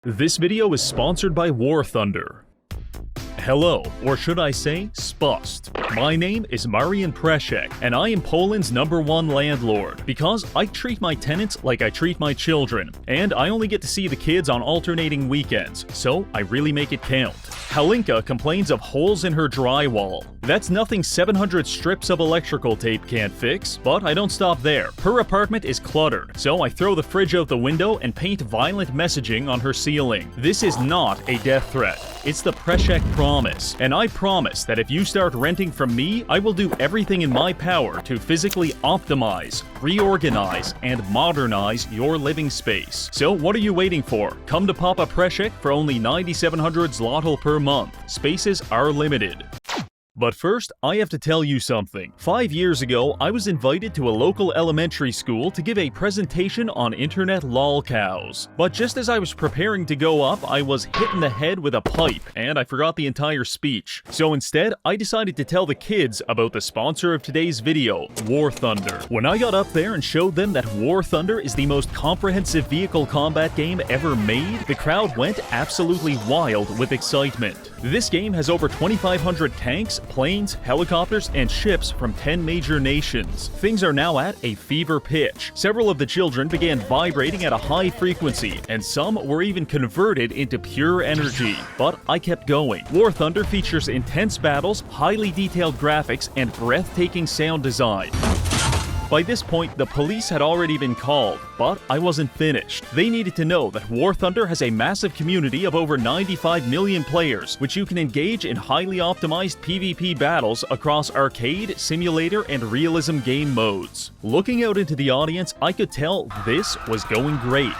This video is sponsored by War Thunder. Hello, or should I say, Spust. My name is Marian Preszek, and I am Poland's #1 landlord, because I treat my tenants like I treat my children, and I only get to see the kids on alternating weekends, so I really make it count. Halinka complains of holes in her drywall. That's nothing 700 strips of electrical tape can't fix, but I don't stop there. Her apartment is cluttered, so I throw the fridge out the window and paint violent messaging on her ceiling. This is not a death threat. It's the Preszek promise, and I promise that if you start renting from me, I will do everything in my power to physically optimize, reorganize, and modernize your living space. So what are you waiting for? Come to Papa Preszek for only 9,700 zloty per month. Spaces are limited. But first, I have to tell you something. 5 years ago, I was invited to a local elementary school to give a presentation on internet lolcows. But just as I was preparing to go up, I was hit in the head with a pipe, and I forgot the entire speech. So instead, I decided to tell the kids about the sponsor of today's video, War Thunder. When I got up there and showed them that War Thunder is the most comprehensive vehicle combat game ever made, the crowd went absolutely wild with excitement. This game has over 2,500 tanks, planes, helicopters, and ships from 10 major nations. Things are now at a fever pitch. Several of the children began vibrating at a high frequency, and some were even converted into pure energy. But I kept going. War Thunder features intense battles, highly detailed graphics, and breathtaking sound design. By this point, the police had already been called, but I wasn't finished. They needed to know that War Thunder has a massive community of over 95 million players, which you can engage in highly optimized PvP battles across arcade, simulator, and realism game modes. Looking out into the audience, I could tell this was going great.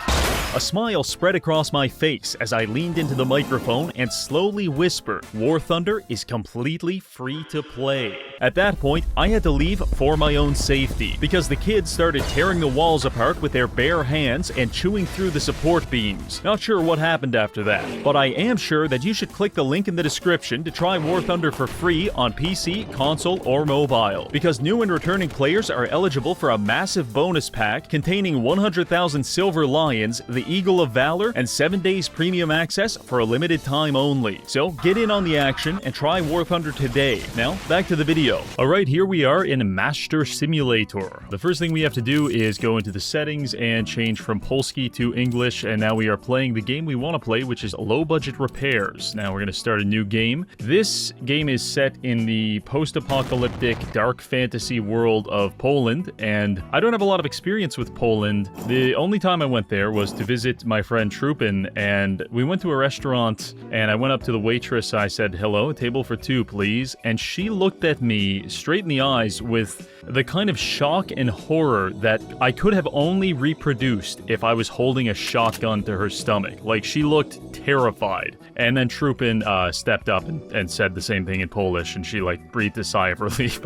A smile spread across my face as I leaned into the microphone and slowly whispered, War Thunder is completely free to play. At that point, I had to leave for my own safety, because the kids started tearing the walls apart with their bare hands and chewing through the support beams. Not sure what happened after that, but I am sure that you should click the link in the description to try War Thunder for free on PC, console, or mobile, because new and returning players are eligible for a massive bonus pack containing 100,000 silver lions, the Eagle of Valor, and 7 days premium access for a limited time only. So get in on the action and try War Thunder today. Now, back to the video. Alright, here we are in Master Simulator. The first thing we have to do is go into the settings and change from Polski to English, and now we are playing the game we want to play, which is Low Budget Repairs. Now we're going to start a new game. This game is set in the post-apocalyptic dark fantasy world of Poland, and I don't have a lot of experience with Poland. The only time I went there was to visit my friend Trupin, and we went to a restaurant, and I went up to the waitress. I said, hello, table for two, please. And she looked at me straight in the eyes with the kind of shock and horror that I could have only reproduced if I was holding a shotgun to her stomach. Like, she looked terrified. And then Trupin stepped up and said the same thing in Polish, and she like breathed a sigh of relief.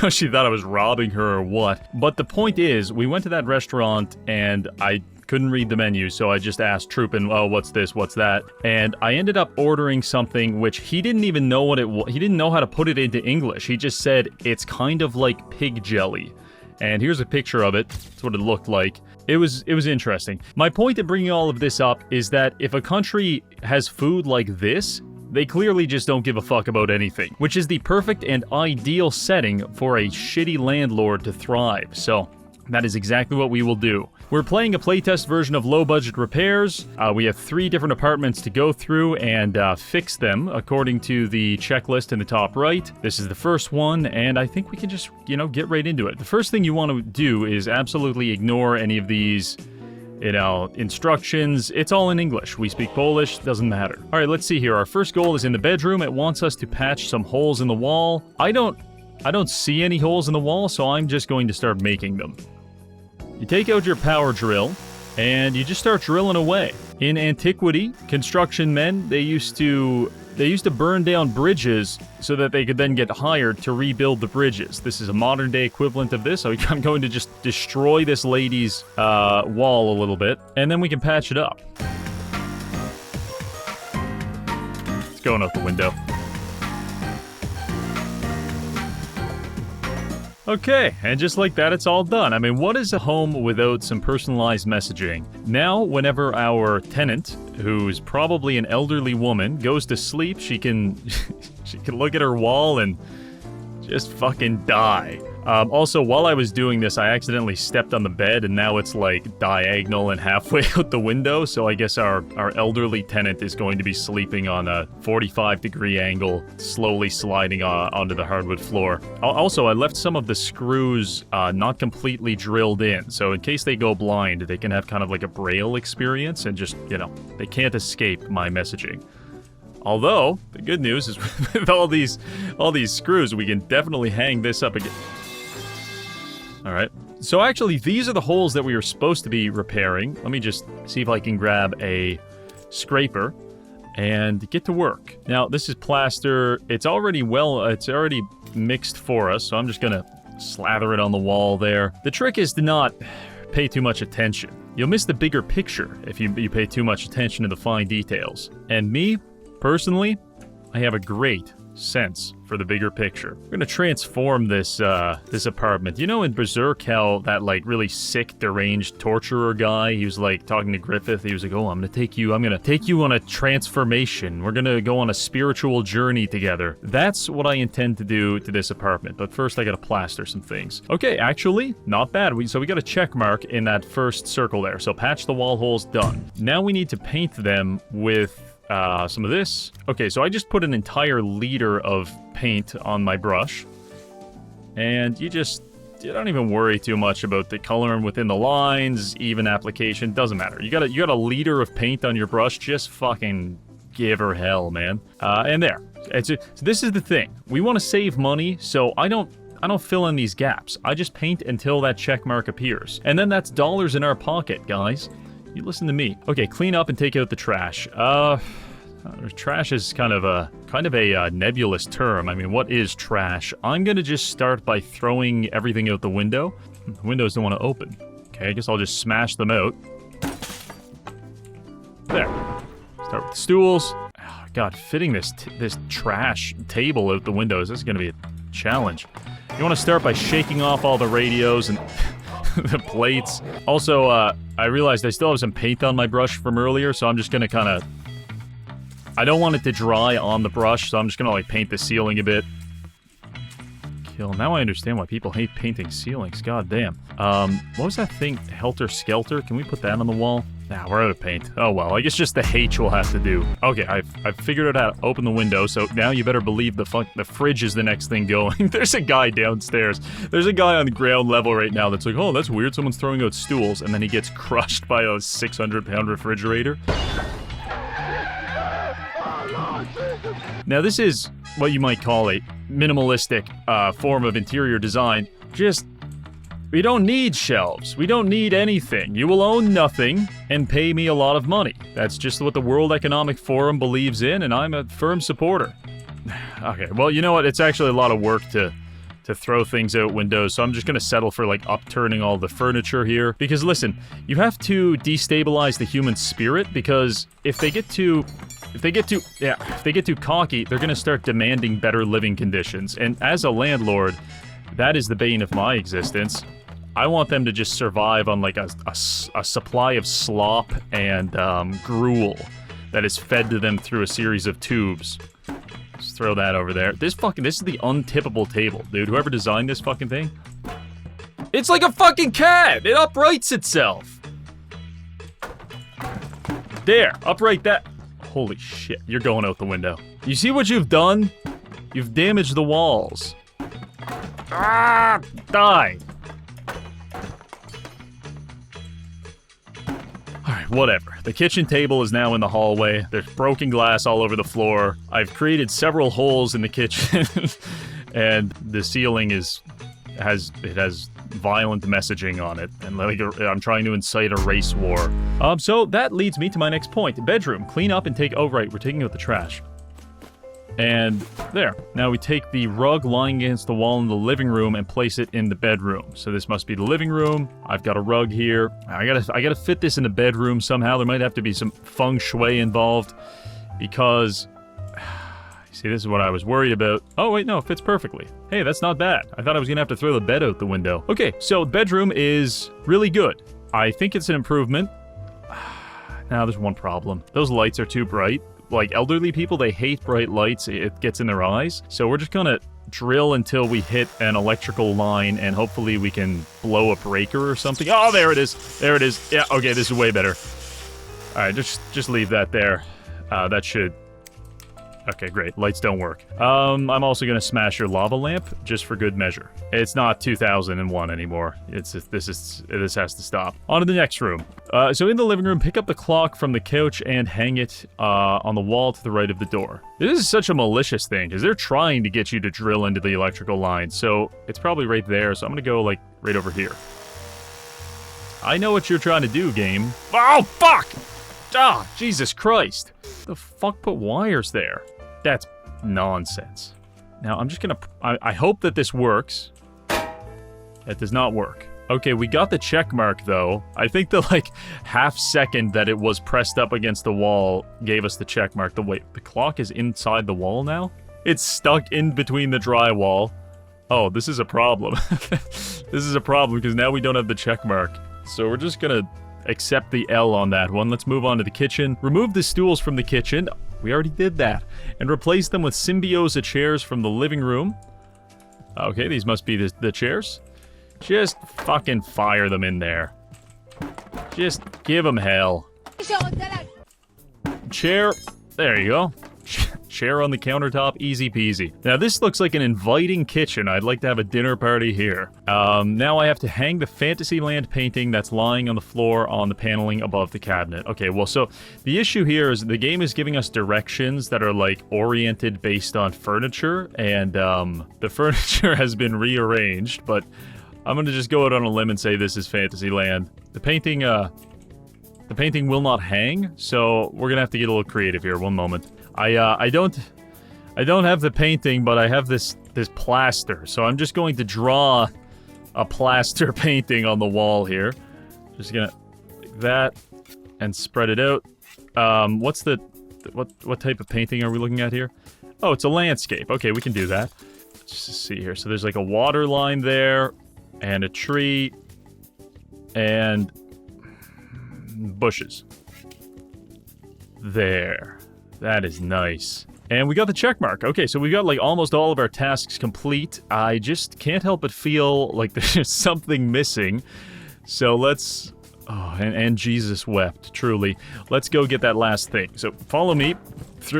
She thought I was robbing her or what. But the point is, we went to that restaurant and I couldn't read the menu, so I just asked Trupin, oh, what's this, what's that? And I ended up ordering something which he didn't even know what it was. He didn't know how to put it into English. He just said, it's kind of like pig jelly. And here's a picture of it. That's what it looked like. It was interesting. My point in bringing all of this up is that if a country has food like this, they clearly just don't give a fuck about anything, which is the perfect and ideal setting for a shitty landlord to thrive. So that is exactly what we will do. We're playing a playtest version of Low Budget Repairs. We have 3 different apartments to go through and fix them according to the checklist in the top right. This is the first one, and I think we can just, get right into it. The first thing you want to do is absolutely ignore any of these, instructions. It's all in English. We speak Polish, doesn't matter. All right, let's see here. Our first goal is in the bedroom. It wants us to patch some holes in the wall. I don't see any holes in the wall, so I'm just going to start making them. You take out your power drill, and you just start drilling away. In antiquity, construction men, they used to burn down bridges so that they could then get hired to rebuild the bridges. This is a modern day equivalent of this, so I'm going to just destroy this lady's wall a little bit, and then we can patch it up. It's going out the window. Okay, and just like that, it's all done. I mean, what is a home without some personalized messaging? Now, whenever our tenant who's probably an elderly woman, goes to sleep. She can she can look at her wall and just fucking die. Also, while I was doing this, I accidentally stepped on the bed, and now it's like diagonal and halfway out the window, so I guess our elderly tenant is going to be sleeping on a 45-degree angle, slowly sliding onto the hardwood floor. Also, I left some of the screws not completely drilled in, so in case they go blind, they can have kind of like a braille experience, and just, you know, they can't escape my messaging. Although, the good news is with all these screws, we can definitely hang this up again. Alright, so actually these are the holes that we were supposed to be repairing. Let me just see if I can grab a scraper and get to work. Now, this is plaster. It's already mixed for us, so I'm just gonna slather it on the wall there. The trick is to not pay too much attention. You'll miss the bigger picture if you pay too much attention to the fine details. And me, personally, I have a great sense for the bigger picture. We're gonna transform this apartment. You know in Berserk how that like really sick, deranged torturer guy, he was like talking to Griffith, he was like, oh, I'm gonna take you on a transformation. We're gonna go on a spiritual journey together. That's what I intend to do to this apartment, but first I gotta plaster some things. Okay, actually, not bad. So we got a check mark in that first circle there. So patch the wall holes, done. Now we need to paint them with some of this. Okay, so I just put an entire liter of paint on my brush. And you don't even worry too much about the coloring within the lines, even application, doesn't matter. You got a liter of paint on your brush, just fucking give her hell, man. And there. So this is the thing. We want to save money, so I don't fill in these gaps. I just paint until that check mark appears. And then that's dollars in our pocket, guys. You listen to me. Okay, clean up and take out the trash. Trash is kind of a nebulous term. I mean, what is trash? I'm gonna just start by throwing everything out the window. The windows don't want to open. Okay, I guess I'll just smash them out. There. Start with the stools. Oh, God, fitting this trash table out the windows, this is gonna be a challenge. You want to start by shaking off all the radios and the plates. Also, I realized I still have some paint on my brush from earlier, so I'm just gonna kind of... I don't want it to dry on the brush, so I'm just gonna, like, paint the ceiling a bit. Kill. Now I understand why people hate painting ceilings. God damn. What was that thing? Helter Skelter? Can we put that on the wall? Nah, we're out of paint. Oh well, I guess just the H will have to do. Okay, I've figured out how to open the window, so now you better believe the fridge is the next thing going. There's a guy downstairs. There's a guy on the ground level right now that's like, oh, that's weird, someone's throwing out stools, and then he gets crushed by a 600-pound refrigerator. Now this is what you might call a minimalistic form of interior design. We don't need shelves. We don't need anything. You will own nothing and pay me a lot of money. That's just what the World Economic Forum believes in, and I'm a firm supporter. Okay, well, you know what? It's actually a lot of work to throw things out windows, so I'm just gonna settle for, like, upturning all the furniture here. Because, listen, you have to destabilize the human spirit, because if they get too cocky, they're gonna start demanding better living conditions. And as a landlord, that is the bane of my existence. I want them to just survive on, like, a supply of slop and gruel that is fed to them through a series of tubes. Just throw that over there. This is the untippable table, dude. Whoever designed this fucking thing. It's like a fucking cat! It uprights itself! There, upright that. Holy shit, you're going out the window. You see what you've done? You've damaged the walls. Ah! Die! Alright, whatever. The kitchen table is now in the hallway. There's broken glass all over the floor. I've created several holes in the kitchen. And the ceiling has violent messaging on it. And like I'm trying to incite a race war. So that leads me to my next point. Bedroom. Clean up and take... Oh, right. We're taking out the trash. And there. Now we take the rug lying against the wall in the living room and place it in the bedroom. So this must be the living room. I've got a rug here. I gotta fit this in the bedroom somehow. There might have to be some feng shui involved. Because... See, this is what I was worried about. Oh, wait, no, it fits perfectly. Hey, that's not bad. I thought I was gonna have to throw the bed out the window. Okay, so the bedroom is really good. I think it's an improvement. Now, there's one problem. Those lights are too bright. Like, elderly people, they hate bright lights. It gets in their eyes. So we're just gonna drill until we hit an electrical line, and hopefully we can blow a breaker or something. Oh, there it is. There it is. Yeah, okay, this is way better. All right, just leave that there. That should... Okay, great. Lights don't work. I'm also gonna smash your lava lamp, just for good measure. It's not 2001 anymore. This has to stop. On to the next room. So in the living room, pick up the clock from the couch and hang it on the wall to the right of the door. This is such a malicious thing, because they're trying to get you to drill into the electrical line, so it's probably right there, so I'm gonna go, like, right over here. I know what you're trying to do, game. Oh, fuck! Ah, Jesus Christ. The fuck put wires there? That's nonsense. Now, I'm just gonna... I hope that this works. That does not work. Okay, we got the check mark, though. I think the, like, half second that it was pressed up against the wall gave us the check mark. Wait, the clock is inside the wall now? It's stuck in between the drywall. Oh, this is a problem. This is a problem, because now we don't have the check mark. So we're just gonna accept the L on that one. Let's move on to the kitchen. Remove the stools from the kitchen. We already did that. And replace them with Symbioza chairs from the living room. Okay, these must be the chairs. Just fucking fire them in there. Just give them hell. Chair. There you go. Chair on the countertop, easy peasy. Now this looks like an inviting kitchen. I'd like to have a dinner party here. Now I have to hang the Fantasyland painting that's lying on the floor on the paneling above the cabinet. Okay, well, so the issue here is the game is giving us directions that are like oriented based on furniture, and the furniture has been rearranged, but I'm gonna just go out on a limb and say this is Fantasyland. The painting will not hang, so we're gonna have to get a little creative here. One moment. I don't have the painting, but I have this plaster, so I'm just going to draw a plaster painting on the wall here. Just gonna like that and spread it out. What type of painting are we looking at here? Oh, it's a landscape. Okay, we can do that. Let's just see here. So there's like a water line there, and a tree, and bushes. There. That is nice. And we got the check mark. Okay, so we got like almost all of our tasks complete. I just can't help but feel like there's something missing. So let's... Oh, and Jesus wept, truly. Let's go get that last thing. So follow me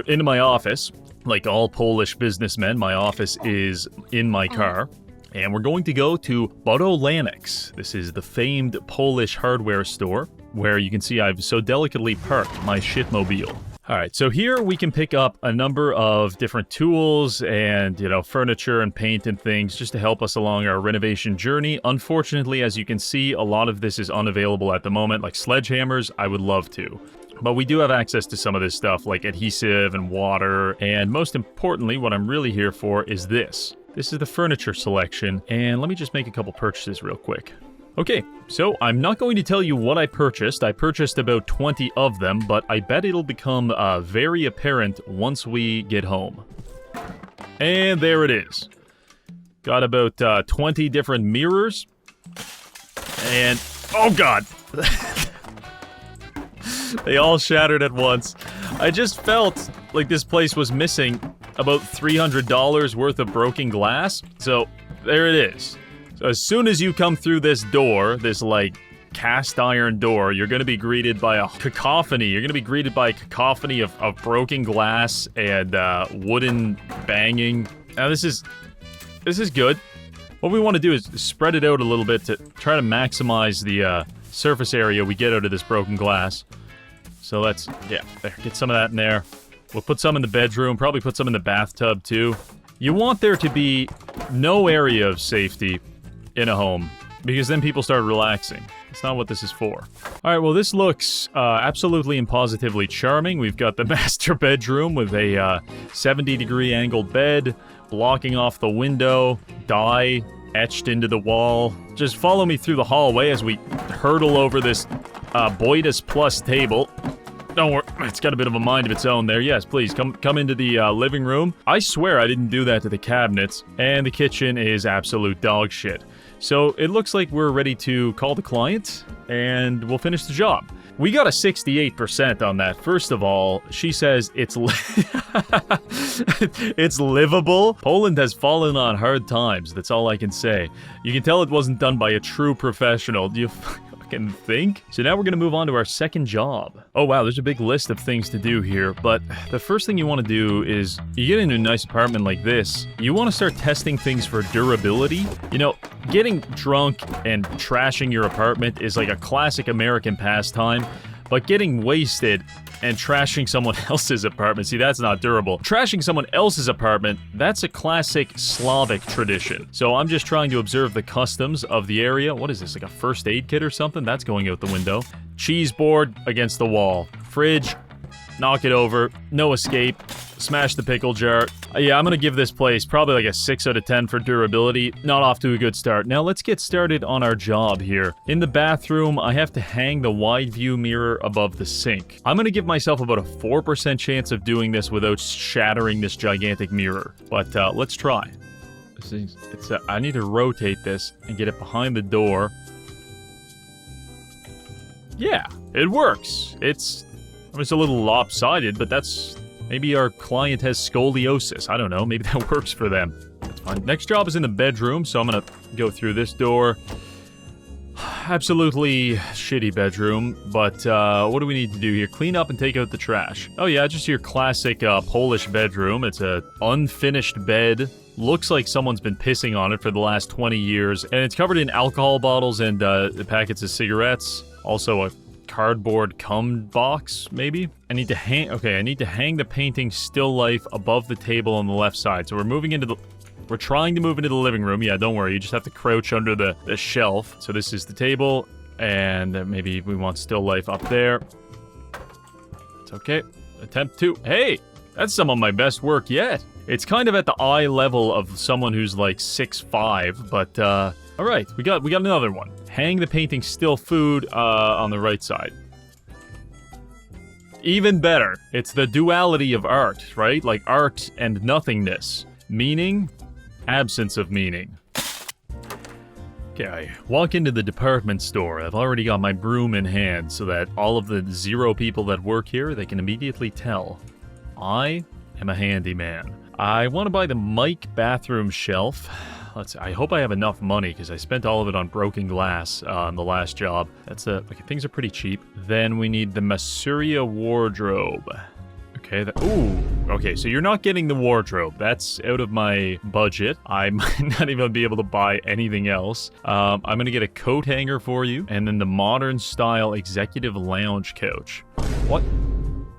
into my office. Like all Polish businessmen, my office is in my car. And we're going to go to Budowlanics. This is the famed Polish hardware store, where you can see I've so delicately parked my shitmobile. Alright, so here we can pick up a number of different tools and, you know, furniture and paint and things just to help us along our renovation journey. Unfortunately, as you can see, a lot of this is unavailable at the moment, like sledgehammers. I would love to. But we do have access to some of this stuff, like adhesive and water, and most importantly, what I'm really here for is this. This is the furniture selection, and let me just make a couple purchases real quick. Okay, so I'm not going to tell you what I purchased. I purchased about 20 of them, but I bet it'll become very apparent once we get home. And there it is. Got about 20 different mirrors. And, oh god! They all shattered at once. I just felt like this place was missing about $300 worth of broken glass. So, there it is. So as soon as you come through this door, this, like, cast iron door, you're gonna be greeted by a cacophony. You're gonna be greeted by a cacophony of broken glass and wooden banging. Now, this is good. What we want to do is spread it out a little bit to try to maximize the surface area we get out of this broken glass. So let's, yeah, there, get some of that in there. We'll put some in the bedroom, probably put some in the bathtub, too. You want there to be no area of safety in a home, because then people start relaxing. It's not what this is for. Alright, well, this looks absolutely and positively charming. We've got the master bedroom with a 70-degree angled bed, blocking off the window, dye etched into the wall. Just follow me through the hallway as we hurtle over this Boydus Plus table. Don't worry, it's got a bit of a mind of its own there. Yes, please, come into the living room. I swear I didn't do that to the cabinets. And the kitchen is absolute dog shit. So it looks like we're ready to call the client, and we'll finish the job. We got a 68% on that. First of all, she says it's it's livable. Poland has fallen on hard times. That's all I can say. You can tell it wasn't done by a true professional. Do you fucking think? So now we're gonna move on to our second job. Oh wow, there's a big list of things to do here, but the first thing you want to do is you get into a nice apartment like this. You want to start testing things for durability. You know, getting drunk and trashing your apartment is like a classic American pastime, but getting wasted and trashing someone else's apartment, see, that's not durable. Trashing someone else's apartment, that's a classic Slavic tradition. So I'm just trying to observe the customs of the area. What is this, like a first aid kit or something? That's going out the window. Cheese board against the wall. Fridge, knock it over. No escape. Smash the pickle jar. Yeah, I'm gonna give this place probably like a 6 out of 10 for durability. Not off to a good start. Now let's get started on our job here. In the bathroom, I have to hang the wide view mirror above the sink. I'm gonna give myself about a 4% chance of doing this without shattering this gigantic mirror. But let's try. I need to rotate this and get it behind the door. Yeah, it works. It's a little lopsided, but that's... Maybe our client has scoliosis. I don't know. Maybe that works for them. That's fine. Next job is in the bedroom, so I'm gonna go through this door. Absolutely shitty bedroom, but what do we need to do here? Clean up and take out the trash. Oh yeah, just your classic Polish bedroom. It's a unfinished bed. Looks like someone's been pissing on it for the last 20 years, and it's covered in alcohol bottles and the packets of cigarettes. Also a cardboard cum box, maybe? I need to hang the painting Still Life above the table on the left side. So we're trying to move into the living room. Yeah, don't worry, you just have to crouch under the shelf. So this is the table, and maybe we want Still Life up there. It's okay. Attempt 2. Hey, that's some of my best work yet. It's kind of at the eye level of someone who's like 6'5", but all right, we got another one. Hang the painting Still Food on the right side. Even better. It's the duality of art, right? Like art and nothingness. Meaning, absence of meaning. Okay, I walk into the department store. I've already got my broom in hand so that all of the 0 people that work here, they can immediately tell. I am a handyman. I want to buy the Mike bathroom shelf. I hope I have enough money because I spent all of it on broken glass on the last job. Things are pretty cheap. Then we need the Masuria wardrobe. Okay, okay, so you're not getting the wardrobe. That's out of my budget. I might not even be able to buy anything else. I'm gonna get a coat hanger for you, and then the modern style executive lounge couch. What?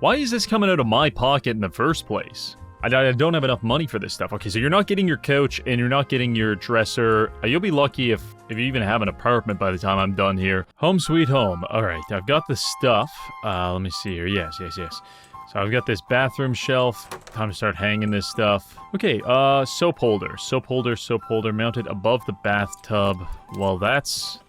Why is this coming out of my pocket in the first place? I don't have enough money for this stuff. Okay, so you're not getting your couch and you're not getting your dresser. You'll be lucky if you even have an apartment by the time I'm done here. Home sweet home. All right, I've got the stuff. Let me see here. Yes. So I've got this bathroom shelf. Time to start hanging this stuff. Okay, soap holder. Soap holder mounted above the bathtub. Well, that's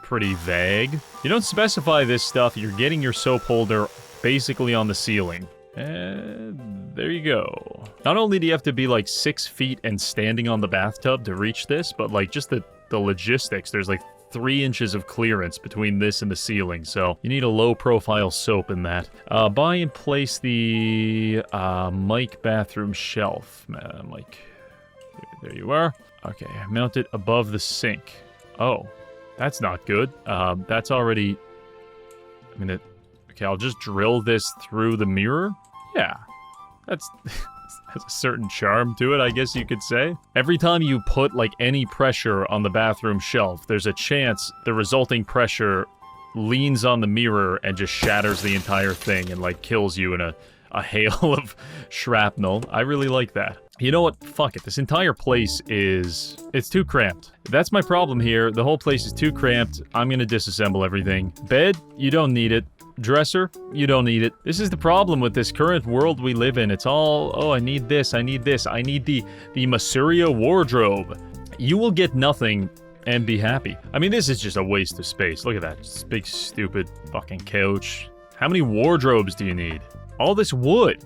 pretty vague. You don't specify this stuff. You're getting your soap holder basically on the ceiling. And there you go. Not only do you have to be like 6 feet and standing on the bathtub to reach this, but like just the logistics. There's like 3 inches of clearance between this and the ceiling, so you need a low-profile soap in that. Buy and place the Mike bathroom shelf. Mike, there you are. Okay, mount it above the sink. Oh, that's not good. That's already... Okay, I'll just drill this through the mirror. Yeah, that's has a certain charm to it, I guess you could say. Every time you put like any pressure on the bathroom shelf, there's a chance the resulting pressure leans on the mirror and just shatters the entire thing and like kills you in a hail of shrapnel. I really like that. You know what? Fuck it. This entire place it's too cramped. That's my problem here. The whole place is too cramped. I'm gonna disassemble everything. Bed, you don't need it. Dresser, you don't need it. This is the problem with this current world we live in. It's all, oh, I need this, I need this, I need the Masuria wardrobe. You will get nothing and be happy. I mean, this is just a waste of space. Look at that. This big, stupid fucking couch. How many wardrobes do you need? All this wood.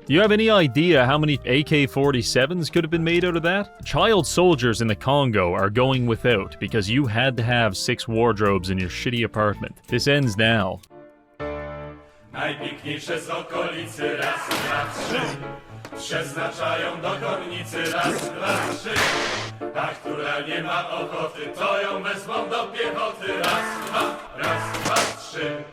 Do you have any idea how many AK-47s could have been made out of that? Child soldiers in the Congo are going without because you had to have 6 wardrobes in your shitty apartment. This ends now. Najpiękniejsze z okolicy, raz, dwa, trzy. Przeznaczają do kornicy, raz, dwa, trzy. Ta, która nie ma ochoty, to ją wezmą do piechoty, raz, dwa, trzy.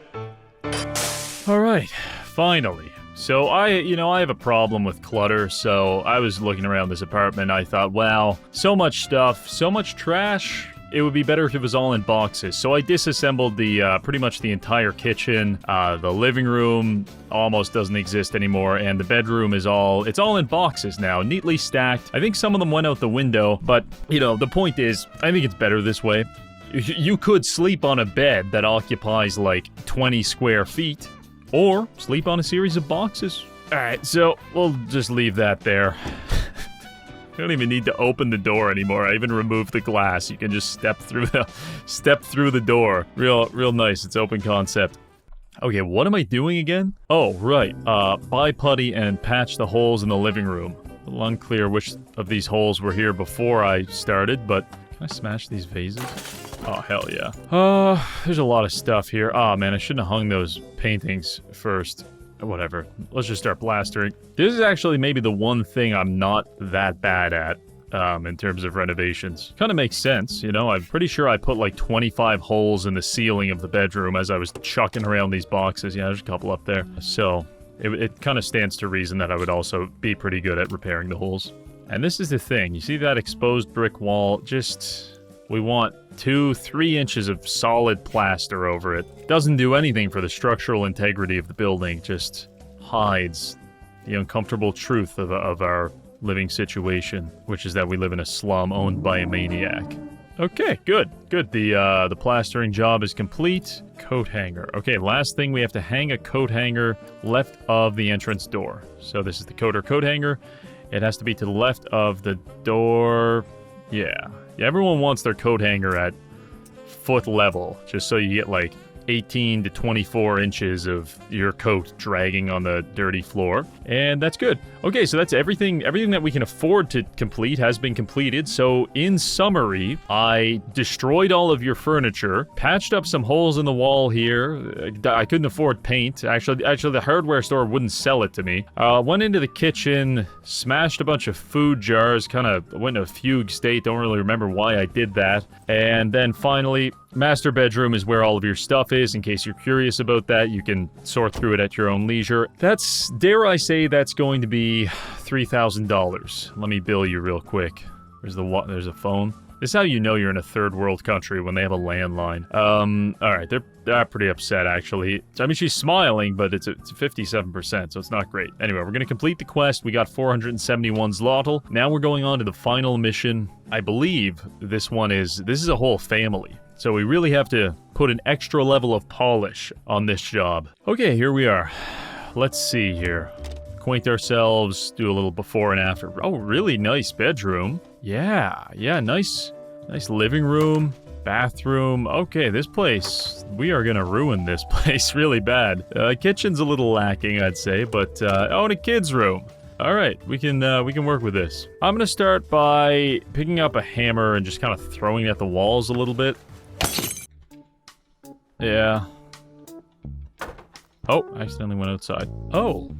Alright, finally. So I have a problem with clutter, so I was looking around this apartment, I thought, wow, so much stuff, so much trash. It would be better if it was all in boxes. So I disassembled pretty much the entire kitchen. The living room almost doesn't exist anymore, and the bedroom it's all in boxes now, neatly stacked. I think some of them went out the window, but, the point is, I think it's better this way. You could sleep on a bed that occupies like 20 square feet, or sleep on a series of boxes. Alright, so we'll just leave that there. I don't even need to open the door anymore. I even removed the glass. You can just step through the door. Real nice. It's open concept. Okay, what am I doing again? Oh, right. Buy putty and patch the holes in the living room. A little unclear which of these holes were here before I started, but can I smash these vases? Oh, hell yeah. There's a lot of stuff here. Oh, man, I shouldn't have hung those paintings first. Whatever. Let's just start blastering. This is actually maybe the one thing I'm not that bad at, in terms of renovations. Kind of makes sense, I'm pretty sure I put like 25 holes in the ceiling of the bedroom as I was chucking around these boxes. Yeah, there's a couple up there. So, it kind of stands to reason that I would also be pretty good at repairing the holes. And this is the thing. You see that exposed brick wall? We want 2-3 inches of solid plaster over it. Doesn't do anything for the structural integrity of the building, just hides the uncomfortable truth of our living situation, which is that we live in a slum owned by a maniac. Okay, good. The plastering job is complete. Coat hanger. Okay, last thing, we have to hang a coat hanger left of the entrance door. So this is the coat hanger. It has to be to the left of the door. Yeah, everyone wants their coat hanger at foot level, just so you get like 18 to 24 inches of your coat dragging on the dirty floor. And that's good. Okay, so that's everything that we can afford to complete has been completed. So in summary, I destroyed all of your furniture, patched up some holes in the wall here. I couldn't afford paint. Actually, the hardware store wouldn't sell it to me. Went into the kitchen, smashed a bunch of food jars, kind of went in a fugue state. Don't really remember why I did that. And then finally, master bedroom is where all of your stuff is. In case you're curious about that, you can sort through it at your own leisure. That's, dare I say, that's going to be $3,000. Let me bill you real quick. There's a phone. This is how you know you're in a third world country, when they have a landline. Alright, they're pretty upset, actually. I mean, she's smiling, but it's 57%, so it's not great. Anyway, we're gonna complete the quest. We got 471 zlotl. Now we're going on to the final mission. I believe this is a whole family. So we really have to put an extra level of polish on this job. Okay, here we are. Let's see here. Acquaint ourselves, do a little before and after. Oh, really nice bedroom. Yeah, nice living room, bathroom. Okay, this place, we are gonna ruin this place really bad. Kitchen's a little lacking, I'd say, but, and a kid's room. All right, we can work with this. I'm gonna start by picking up a hammer and just kind of throwing it at the walls a little bit. Yeah. Oh, I accidentally went outside. Oh,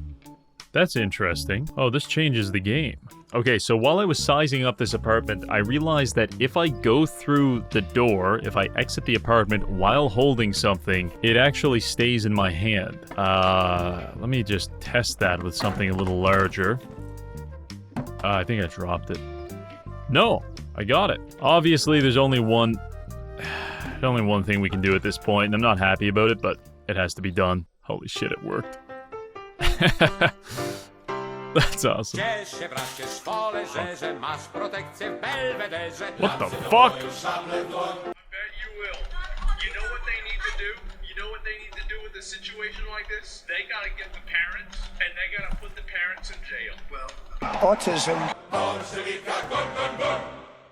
that's interesting. Oh, this changes the game. Okay, so while I was sizing up this apartment, I realized that if I go through the door, if I exit the apartment while holding something, it actually stays in my hand. Let me just test that with something a little larger. I think I dropped it. No, I got it. Obviously, there's only one thing we can do at this point, and I'm not happy about it, but it has to be done. Holy shit, it worked. That's awesome. What the fuck? I bet you will. You know what they need to do? You know what they need to do with a situation like this? They gotta get the parents, and they gotta put the parents in jail. Well, autism.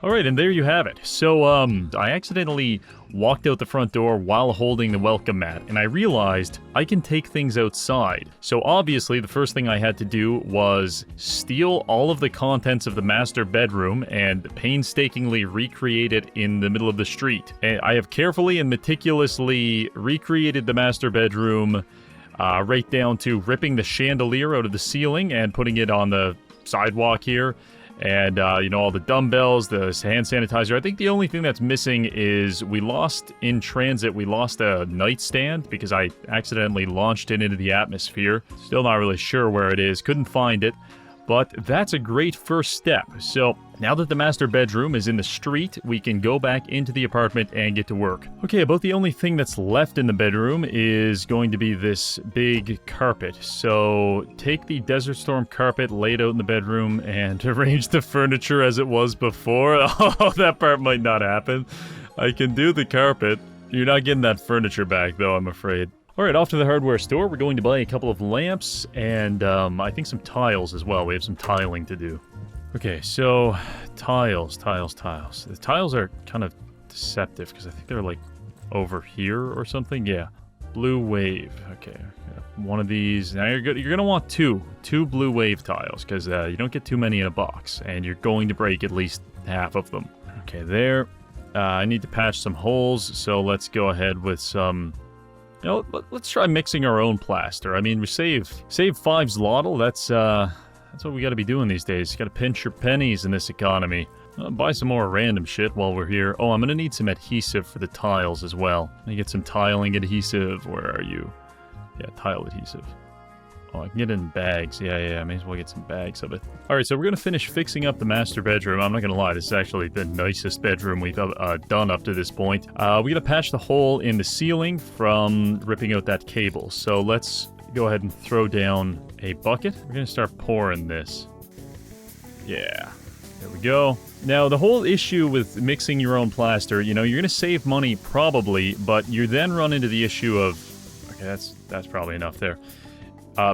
Alright, and there you have it. So, I accidentally walked out the front door while holding the welcome mat, and I realized I can take things outside. So obviously, the first thing I had to do was steal all of the contents of the master bedroom and painstakingly recreate it in the middle of the street. And I have carefully and meticulously recreated the master bedroom. right down to ripping the chandelier out of the ceiling and putting it on the sidewalk here. And, you know, all the dumbbells, the hand sanitizer. I think the only thing that's missing is we lost in transit, we lost a nightstand because I accidentally launched it into the atmosphere. Still not really sure where it is, couldn't find it. But that's a great first step. So now that the master bedroom is in the street, we can go back into the apartment and get to work. Okay, about the only thing that's left in the bedroom is going to be this big carpet. So take the Desert Storm carpet, lay it out in the bedroom, and arrange the furniture as it was before. Oh, that part might not happen. I can do the carpet. You're not getting that furniture back, though, I'm afraid. Alright, off to the hardware store. We're going to buy a couple of lamps and I think some tiles as well. We have some tiling to do. Okay, so tiles. The tiles are kind of deceptive because I think they're like over here or something. Yeah, blue wave. Okay, one of these. Now you're gonna want two blue wave tiles because you don't get too many in a box and you're going to break at least half of them. Okay, there. I need to patch some holes, so let's go ahead with some... You know, let's try mixing our own plaster. I mean, we save 5's lottle. That's what we got to be doing these days. You got to pinch your pennies in this economy. Buy some more random shit while we're here. Oh, I'm gonna need some adhesive for the tiles as well. Let me get some tiling adhesive. Where are you? Yeah, tile adhesive. Oh, I can get it in bags. Yeah, I may as well get some bags of it. Alright, so we're going to finish fixing up the master bedroom. I'm not going to lie, this is actually the nicest bedroom we've done up to this point. We're going to patch the hole in the ceiling from ripping out that cable. So let's go ahead and throw down a bucket. We're going to start pouring this. Yeah, there we go. Now, the whole issue with mixing your own plaster, you know, you're going to save money probably, but you then run into the issue of... Okay, that's probably enough there.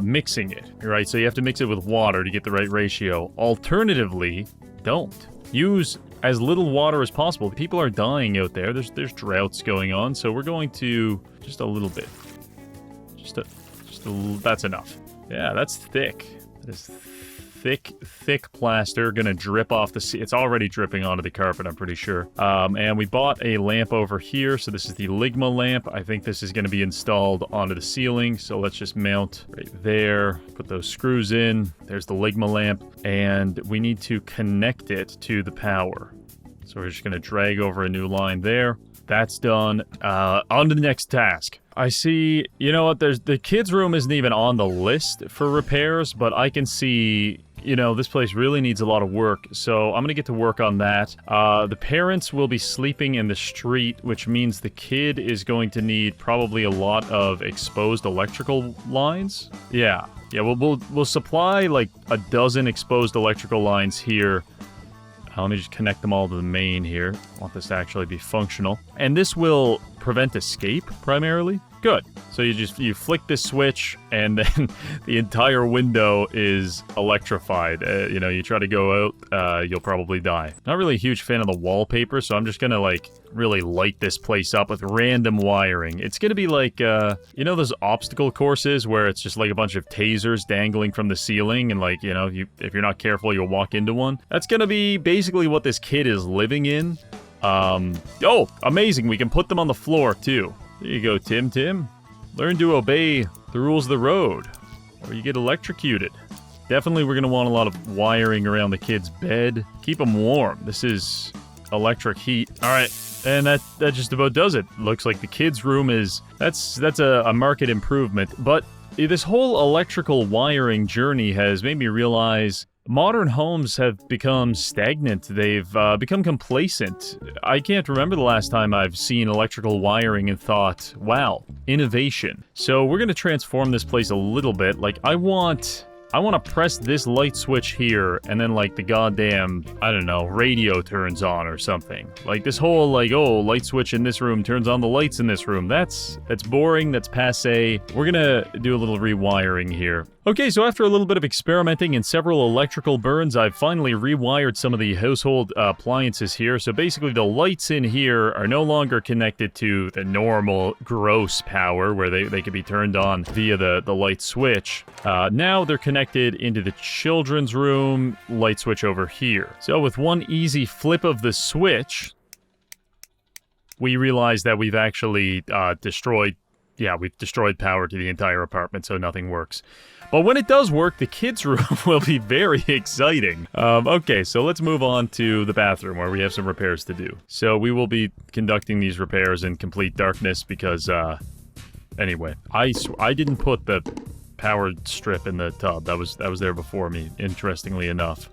Mixing it, right? So you have to mix it with water to get the right ratio. Alternatively, don't. Use as little water as possible. People are dying out there. There's droughts going on, so we're going to just a little bit. That's enough. Yeah, that's thick. That is thick plaster gonna drip off the it's already dripping onto the carpet, I'm pretty sure. And we bought a lamp over here, so this is the Ligma lamp. I think this is gonna be installed onto the ceiling, so let's just mount right there, put those screws in. There's the Ligma lamp, and we need to connect it to the power. So we're just gonna drag over a new line there. That's done. On to the next task. I see, you know what, the kids' room isn't even on the list for repairs, but I can see, you know, this place really needs a lot of work, so I'm gonna get to work on that. The parents will be sleeping in the street, which means the kid is going to need probably a lot of exposed electrical lines. Yeah, we'll supply like a dozen exposed electrical lines here. Let me just connect them all to the main here. I want this to actually be functional. And this will prevent escape, primarily. Good. So you flick this switch, and then the entire window is electrified. You know, you try to go out, you'll probably die. Not really a huge fan of the wallpaper, so I'm just gonna, like, really light this place up with random wiring. It's gonna be like, you know those obstacle courses where it's just like a bunch of tasers dangling from the ceiling, and, like, you know, if you're not careful, you'll walk into one? That's gonna be basically what this kid is living in. Oh, amazing, we can put them on the floor, too. There you go, Tim. Learn to obey the rules of the road, or you get electrocuted. Definitely we're going to want a lot of wiring around the kid's bed. Keep them warm. This is electric heat. All right, and that just about does it. Looks like the kid's room is... That's a market improvement, but this whole electrical wiring journey has made me realize... Modern homes have become stagnant. They've become complacent. I can't remember the last time I've seen electrical wiring and thought, wow, innovation. So we're going to transform this place a little bit. Like, I want to press this light switch here, and then, like, the goddamn, I don't know, radio turns on or something. Like, this whole, like, oh, light switch in this room turns on the lights in this room. That's boring, that's passé. We're gonna do a little rewiring here. Okay, so after a little bit of experimenting and several electrical burns, I've finally rewired some of the household appliances here. So basically the lights in here are no longer connected to the normal gross power where they can be turned on via the light switch. Now they're connected into the children's room light switch over here. So with one easy flip of the switch, we realize that we've actually destroyed yeah, we've destroyed power to the entire apartment, so nothing works. But when it does work, the kids' room will be very exciting. Okay, so let's move on to the bathroom where we have some repairs to do. So we will be conducting these repairs in complete darkness because, anyway, I didn't put the power strip in the tub. That was there before me, interestingly enough.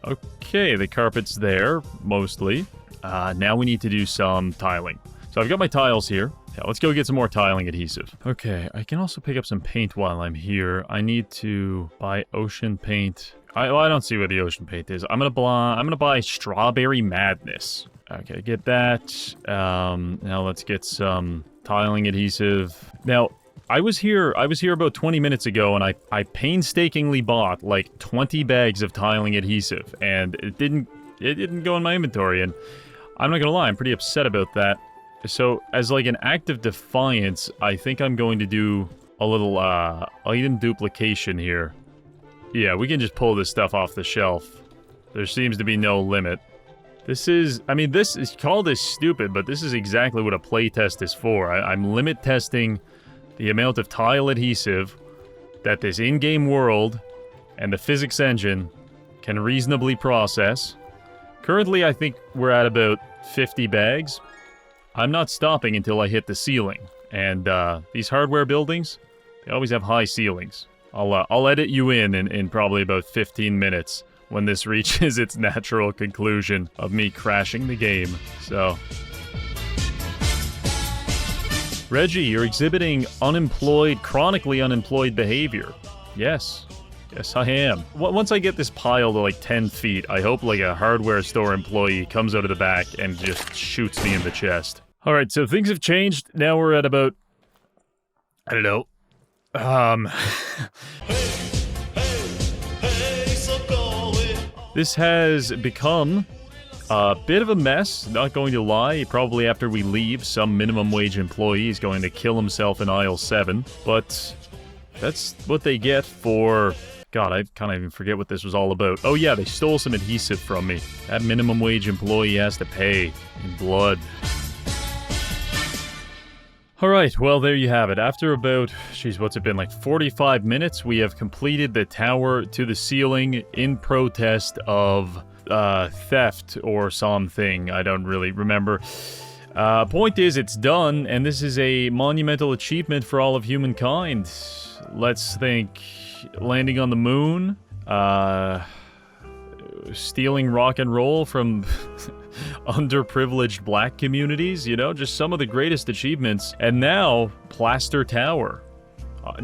Okay, the carpet's there, mostly. Now we need to do some tiling. So I've got my tiles here. Yeah, let's go get some more tiling adhesive. Okay, I can also pick up some paint while I'm here. I need to buy ocean paint. I don't see where the ocean paint is. I'm gonna buy Strawberry Madness. Okay, get that. Now let's get some tiling adhesive. Now, I was here about 20 minutes ago, and I painstakingly bought like 20 bags of tiling adhesive, and it didn't go in my inventory, and I'm not gonna lie, I'm pretty upset about that. So, as like an act of defiance, I think I'm going to do a little, item duplication here. Yeah, we can just pull this stuff off the shelf. There seems to be no limit. This is, I mean, this is, call this stupid, but this is exactly what a playtest is for. I'm limit testing the amount of tile adhesive that this in-game world and the physics engine can reasonably process. Currently, I think we're at about 50 bags. I'm not stopping until I hit the ceiling. And these hardware buildings, they always have high ceilings. I'll edit you in probably about 15 minutes when this reaches its natural conclusion of me crashing the game. So, Reggie, you're exhibiting chronically unemployed behavior. Yes. Yes, I am. Once I get this pile to like 10 feet, I hope like a hardware store employee comes out of the back and just shoots me in the chest. Alright, so things have changed. Now we're at about, I don't know. This has become a bit of a mess, not going to lie. Probably after we leave, some minimum wage employee is going to kill himself in aisle 7. But that's what they get for... God, I kind of even forget what this was all about. Oh yeah, they stole some adhesive from me. That minimum wage employee has to pay in blood. Alright, well there you have it. After about, geez, what's it been, like 45 minutes, we have completed the tower to the ceiling in protest of theft or something. I don't really remember. Point is, it's done, and this is a monumental achievement for all of humankind. Let's think... landing on the moon, stealing rock and roll from underprivileged black communities, you know, just some of the greatest achievements. And now, Plaster Tower.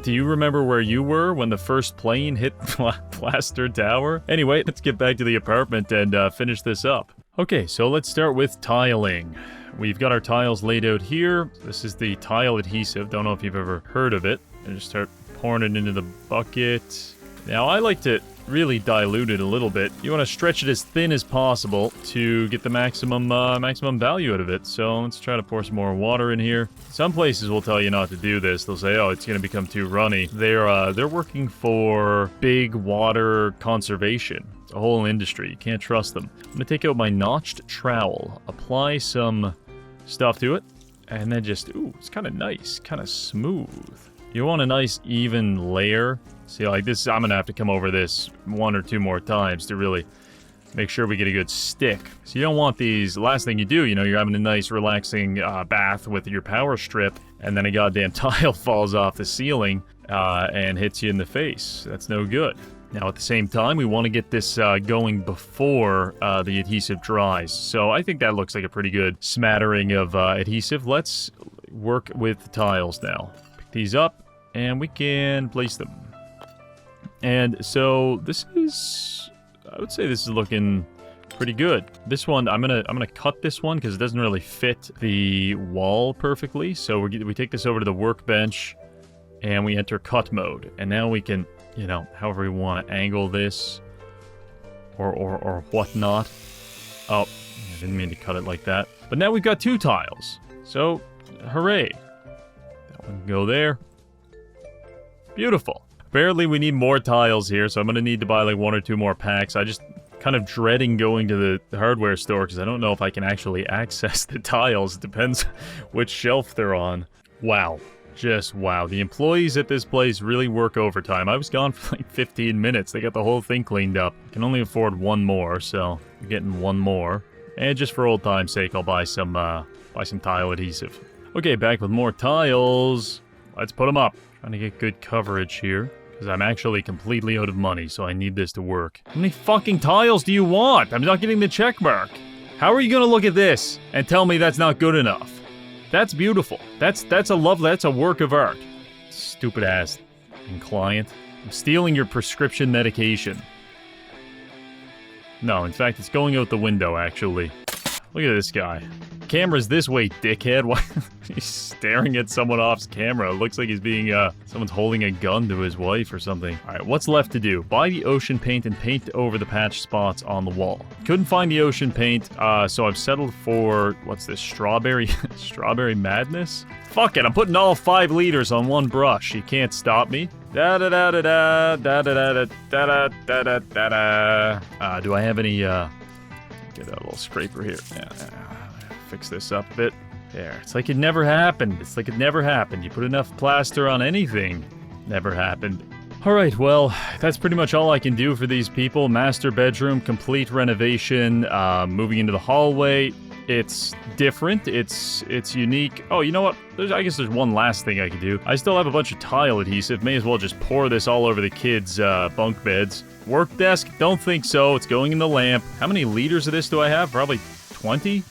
Do you remember where you were when the first plane hit Plaster Tower? Anyway, let's get back to the apartment and finish this up. Okay, so let's start with tiling. We've got our tiles laid out here. This is the tile adhesive. Don't know if you've ever heard of it. And just start pouring it into the bucket. Now, I like to really dilute it a little bit. You want to stretch it as thin as possible to get the maximum value out of it. So let's try to pour some more water in here. Some places will tell you not to do this. They'll say, oh, it's going to become too runny. They're working for big water conservation. It's a whole industry. You can't trust them. I'm going to take out my notched trowel, apply some stuff to it, and then just, ooh, it's kind of nice, kind of smooth. You want a nice even layer. See, like this, I'm gonna have to come over this 1 or 2 more times to really make sure we get a good stick. So you don't want these, the last thing you do, you know, you're having a nice relaxing bath with your power strip, and then a goddamn tile falls off the ceiling and hits you in the face. That's no good. Now at the same time, we want to get this going before the adhesive dries. So I think that looks like a pretty good smattering of adhesive. Let's work with the tiles now. These up, and we can place them. And so this is, I would say this is looking pretty good. This one, I'm gonna cut this one because it doesn't really fit the wall perfectly. So we take this over to the workbench, and we enter cut mode. And now we can, you know, however we want to angle this, or whatnot. Oh, I didn't mean to cut it like that. But now we've got 2 tiles. So, hooray. Go there. Beautiful. Apparently we need more tiles here, so I'm going to need to buy like 1 or 2 more packs. I just kind of dreading going to the hardware store because I don't know if I can actually access the tiles. It depends which shelf they're on. Wow. Just wow, the employees at this place really work overtime. I was gone for like 15 minutes. They got the whole thing cleaned up. Can only afford one more, so I'm getting one more. And just for old time's sake, I'll buy some tile adhesive. Okay, back with more tiles. Let's put them up. Trying to get good coverage here, because I'm actually completely out of money, so I need this to work. How many fucking tiles do you want? I'm not getting the check mark. How are you gonna look at this and tell me that's not good enough? That's beautiful. That's a work of art. Stupid ass client. I'm stealing your prescription medication. No, in fact, it's going out the window, actually. Look at this guy. Camera's this way, dickhead. Why? He's staring at someone off's camera. It looks like he's being, someone's holding a gun to his wife or something. Alright, what's left to do? Buy the ocean paint and paint over the patch spots on the wall. Couldn't find the ocean paint, so I've settled for, what's this, strawberry, strawberry madness? Fuck it, I'm putting all 5 liters on one brush. You can't stop me. Da-da-da-da-da, da-da-da-da-da-da-da-da. Do I have any, get a little scraper here. Yeah. Fix this up a bit. There. It's like it never happened. It's like it never happened. You put enough plaster on anything. Never happened. Alright, well, that's pretty much all I can do for these people. Master bedroom, complete renovation, moving into the hallway. It's different. It's unique. Oh, you know what? I guess there's one last thing I can do. I still have a bunch of tile adhesive. May as well just pour this all over the kids' bunk beds. Work desk? Don't think so. It's going in the lamp. How many liters of this do I have? Probably 20?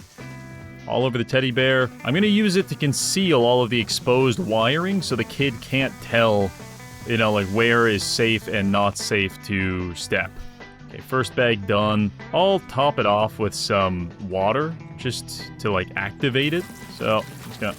All over the teddy bear. I'm going to use it to conceal all of the exposed wiring so the kid can't tell, you know, like where is safe and not safe to step. Okay, first bag done. I'll top it off with some water just to like activate it. So I'm just gonna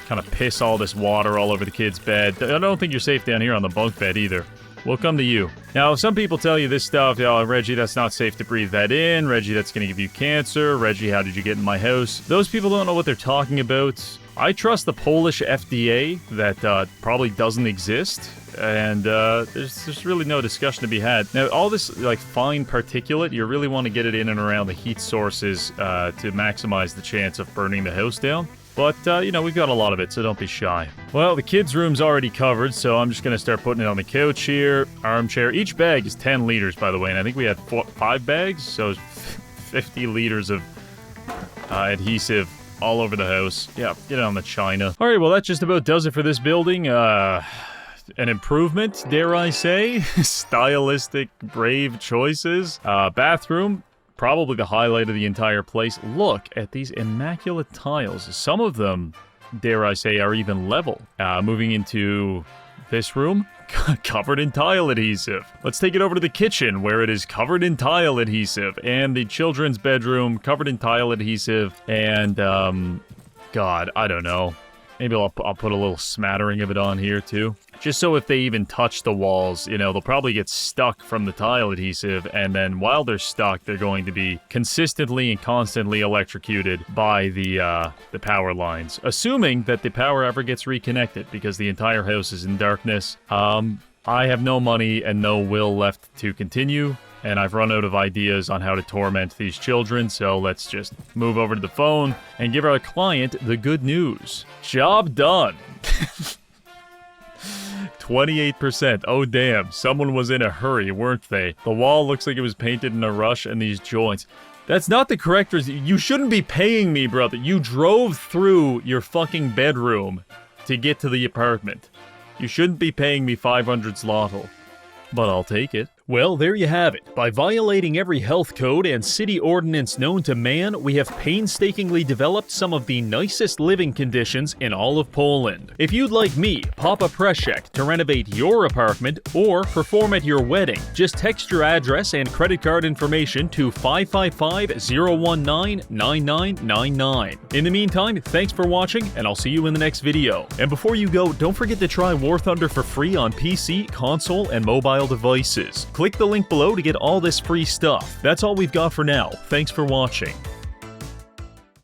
kind of piss all this water all over the kid's bed. I don't think you're safe down here on the bunk bed either. We'll come to you. Now, some people tell you this stuff, oh, Reggie, that's not safe to breathe that in. Reggie, that's going to give you cancer. Reggie, how did you get in my house? Those people don't know what they're talking about. I trust the Polish FDA that probably doesn't exist. And there's really no discussion to be had. Now, all this like fine particulate, you really want to get it in and around the heat sources to maximize the chance of burning the house down. But, you know, we've got a lot of it, so don't be shy. Well, the kids' room's already covered, so I'm just going to start putting it on the couch here. Armchair. Each bag is 10 liters, by the way, and I think we had 5 bags, so 50 liters of adhesive all over the house. Yeah, get it on the china. All right, well, that just about does it for this building. An improvement, dare I say? Stylistic, brave choices. Bathroom. Probably the highlight of the entire place. Look at these immaculate tiles. Some of them, dare I say, are even level. Moving into this room, covered in tile adhesive. Let's take it over to the kitchen, where it is covered in tile adhesive. And the children's bedroom, covered in tile adhesive. And, God, I don't know. Maybe I'll put a little smattering of it on here, too. Just so if they even touch the walls, you know, they'll probably get stuck from the tile adhesive, and then while they're stuck, they're going to be consistently and constantly electrocuted by the power lines. Assuming that the power ever gets reconnected, because the entire house is in darkness. I have no money and no will left to continue, and I've run out of ideas on how to torment these children, so let's just move over to the phone and give our client the good news. Job done. 28%. Oh, damn. Someone was in a hurry, weren't they? The wall looks like it was painted in a rush, and these joints. That's not the correct reason. You shouldn't be paying me, brother. You drove through your fucking bedroom to get to the apartment. You shouldn't be paying me 500 zloty. But I'll take it. Well, there you have it. By violating every health code and city ordinance known to man, we have painstakingly developed some of the nicest living conditions in all of Poland. If you'd like me, Papa Preszek, to renovate your apartment or perform at your wedding, just text your address and credit card information to 555-019-9999. In the meantime, thanks for watching, and I'll see you in the next video. And before you go, don't forget to try War Thunder for free on PC, console, and mobile devices. Click the link below to get all this free stuff. That's all we've got for now. Thanks for watching.